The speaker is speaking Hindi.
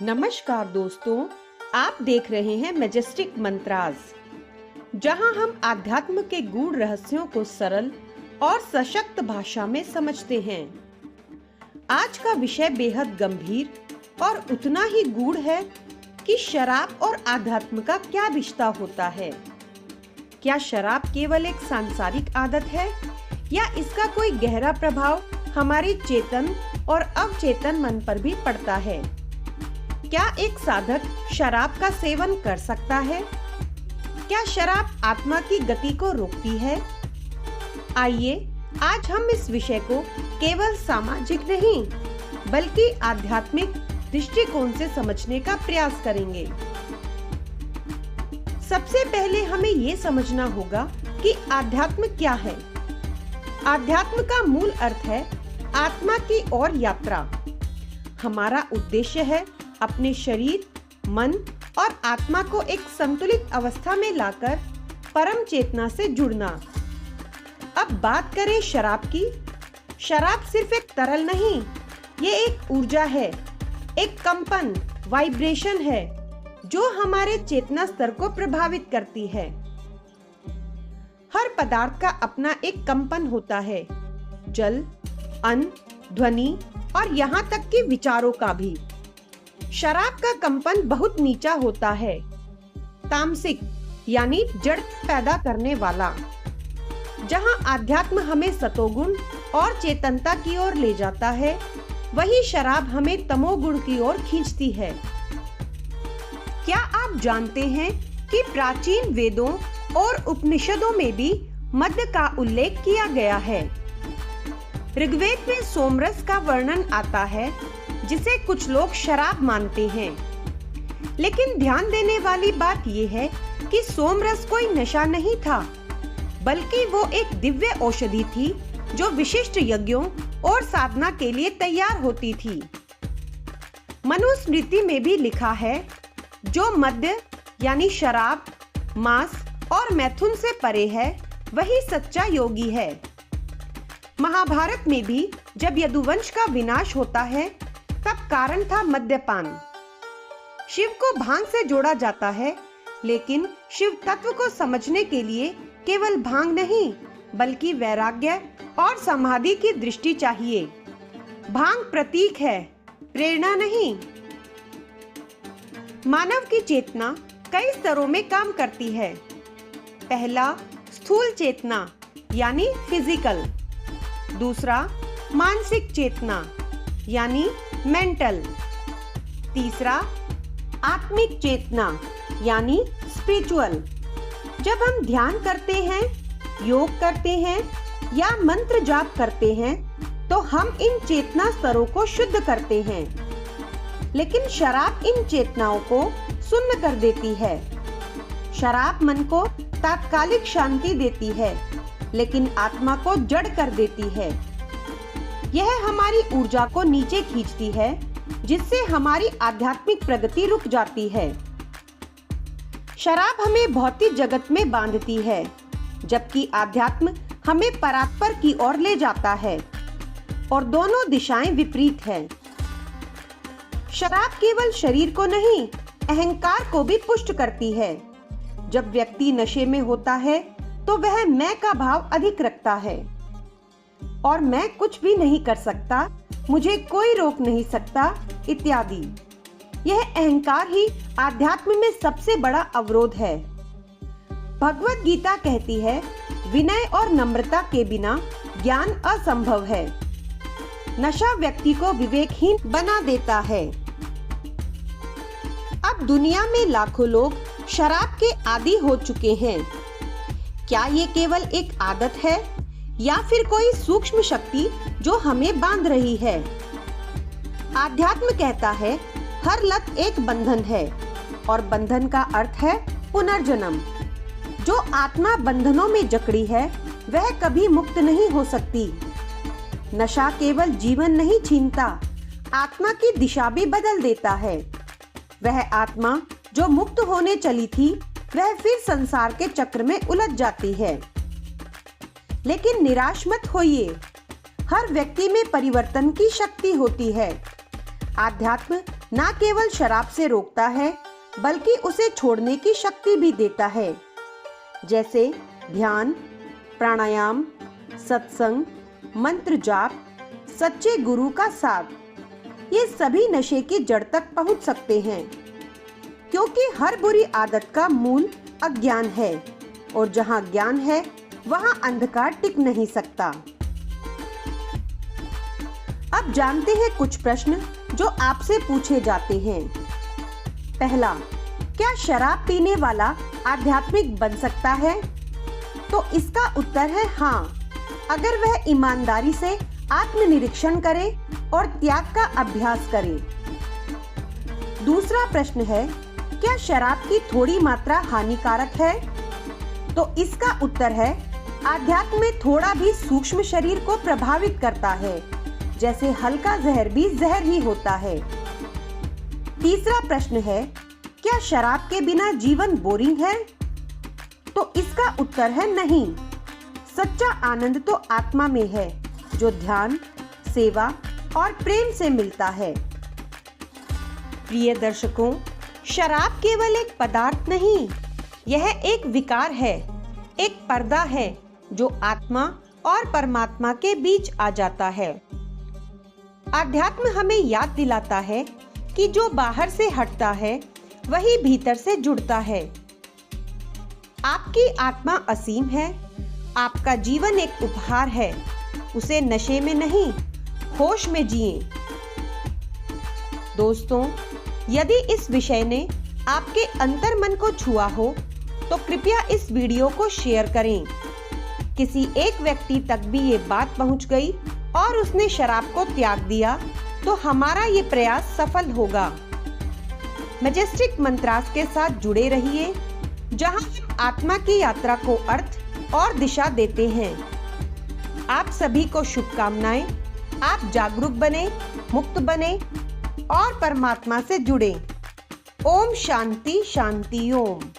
नमस्कार दोस्तों, आप देख रहे हैं मैजेस्टिक मंत्रास, जहां हम आध्यात्म के गूढ़ रहस्यों को सरल और सशक्त भाषा में समझते हैं। आज का विषय बेहद गंभीर और उतना ही गूढ़ है कि शराब और आध्यात्म का क्या रिश्ता होता है। क्या शराब केवल एक सांसारिक आदत है या इसका कोई गहरा प्रभाव हमारे चेतन और अवचेतन मन पर भी पड़ता है? क्या एक साधक शराब का सेवन कर सकता है? क्या शराब आत्मा की गति को रोकती है? आइए आज हम इस विषय को केवल सामाजिक नहीं बल्कि आध्यात्मिक दृष्टिकोण से समझने का प्रयास करेंगे। सबसे पहले हमें ये समझना होगा कि आध्यात्म क्या है। आध्यात्म का मूल अर्थ है आत्मा की ओर यात्रा। हमारा उद्देश्य है अपने शरीर, मन और आत्मा को एक संतुलित अवस्था में लाकर परम चेतना से जुड़ना। अब बात करें शराब की। शराब सिर्फ एक तरल नहीं, ये एक ऊर्जा है, एक कंपन, वाइब्रेशन है जो हमारे चेतना स्तर को प्रभावित करती है। हर पदार्थ का अपना एक कंपन होता है, जल, अन्न, ध्वनि और यहाँ तक कि विचारों का भी। शराब का कंपन बहुत नीचा होता है, तामसिक यानी जड़ पैदा करने वाला। जहां आध्यात्म हमें सतोगुण और चेतनता की ओर ले जाता है, वही शराब हमें तमोगुण की ओर खींचती है। क्या आप जानते हैं कि प्राचीन वेदों और उपनिषदों में भी मद्य का उल्लेख किया गया है? ऋग्वेद में सोमरस का वर्णन आता है, जिसे कुछ लोग शराब मानते हैं। लेकिन ध्यान देने वाली बात यह है कि सोमरस कोई नशा नहीं था, बल्कि वो एक दिव्य औषधि थी जो विशिष्ट यज्ञों और साधना के लिए तैयार होती थी। मनुस्मृति में भी लिखा है, जो मद्य यानी शराब, मांस और मैथुन से परे है, वही सच्चा योगी है। महाभारत में भी जब यदुवंश का विनाश होता है, तब कारण था मद्यपान। शिव को भांग से जोड़ा जाता है, लेकिन शिव तत्व को समझने के लिए केवल भांग नहीं बल्कि वैराग्य और समाधि की दृष्टि चाहिए। भांग प्रतीक है, प्रेरणा नहीं। मानव की चेतना कई स्तरों में काम करती है। पहला, स्थूल चेतना यानी फिजिकल। दूसरा, मानसिक चेतना यानी मेंटल। तीसरा, आत्मिक चेतना यानी स्पिरिचुअल। जब हम ध्यान करते हैं, योग करते हैं या मंत्र जाप करते हैं, तो हम इन चेतना स्तरों को शुद्ध करते हैं। लेकिन शराब इन चेतनाओं को सुन्न कर देती है। शराब मन को तात्कालिक शांति देती है, लेकिन आत्मा को जड़ कर देती है। यह हमारी ऊर्जा को नीचे खींचती है, जिससे हमारी आध्यात्मिक प्रगति रुक जाती है। शराब हमें भौतिक जगत में बांधती है, जबकि आध्यात्म हमें परात्पर की ओर ले जाता है, और दोनों दिशाएं विपरीत हैं। शराब केवल शरीर को नहीं, अहंकार को भी पुष्ट करती है। जब व्यक्ति नशे में होता है, तो वह मैं का भाव अधिक रखता है, और मैं कुछ भी नहीं कर सकता, मुझे कोई रोक नहीं सकता इत्यादि। यह अहंकार ही आध्यात्म में सबसे बड़ा अवरोध है। भगवत गीता कहती है, विनय और नम्रता के बिना ज्ञान असंभव है। नशा व्यक्ति को विवेकहीन बना देता है। अब दुनिया में लाखों लोग शराब के आदी हो चुके हैं। क्या ये केवल एक आदत है या फिर कोई सूक्ष्म शक्ति जो हमें बांध रही है? आध्यात्म कहता है, हर लत एक बंधन है, और बंधन का अर्थ है पुनर्जन्म। जो आत्मा बंधनों में जकड़ी है, वह कभी मुक्त नहीं हो सकती। नशा केवल जीवन नहीं छीनता, आत्मा की दिशा भी बदल देता है। वह आत्मा जो मुक्त होने चली थी, वह फिर संसार के चक्र में उलझ जाती है। लेकिन निराश मत होइए, हर व्यक्ति में परिवर्तन की शक्ति होती है। आध्यात्म ना केवल शराब से रोकता है बल्कि उसे छोड़ने की शक्ति भी देता है, जैसे ध्यान, प्राणायाम, सत्संग, मंत्र जाप, सच्चे गुरु का साथ। ये सभी नशे की जड़ तक पहुंच सकते हैं, क्योंकि हर बुरी आदत का मूल अज्ञान है और जहां ज्ञान है वहां अंधकार टिक नहीं सकता। अब जानते हैं कुछ प्रश्न जो आपसे पूछे जाते हैं। पहला, क्या शराब पीने वाला आध्यात्मिक बन सकता है? तो इसका उत्तर है हाँ, अगर वह ईमानदारी से आत्मनिरीक्षण करे और त्याग का अभ्यास करे। दूसरा प्रश्न है, क्या शराब की थोड़ी मात्रा हानिकारक है? तो इसका उत्तर है, आध्यात्म में थोड़ा भी सूक्ष्म शरीर को प्रभावित करता है, जैसे हल्का जहर भी जहर ही होता है। तीसरा प्रश्न है, क्या शराब के बिना जीवन बोरिंग है? तो इसका उत्तर है नहीं, सच्चा आनंद तो आत्मा में है, जो ध्यान, सेवा और प्रेम से मिलता है। प्रिय दर्शकों, शराब केवल एक पदार्थ नहीं, यह एक विकार है, एक पर्दा है जो आत्मा और परमात्मा के बीच आ जाता है। आध्यात्म हमें याद दिलाता है कि जो बाहर से हटता है वही भीतर से जुड़ता है। आपकी आत्मा असीम है, आपका जीवन एक उपहार है, उसे नशे में नहीं, होश में जिए। दोस्तों, यदि इस विषय ने आपके अंतर्मन को छुआ हो तो कृपया इस वीडियो को शेयर करें। किसी एक व्यक्ति तक भी ये बात पहुंच गई और उसने शराब को त्याग दिया तो हमारा ये प्रयास सफल होगा। मैजेस्टिक मंत्रास के साथ जुड़े रहिए, जहां हम आत्मा की यात्रा को अर्थ और दिशा देते हैं। आप सभी को शुभकामनाएं। आप जागरूक बने, मुक्त बने और परमात्मा से जुड़े। ओम शांति शांति ओम।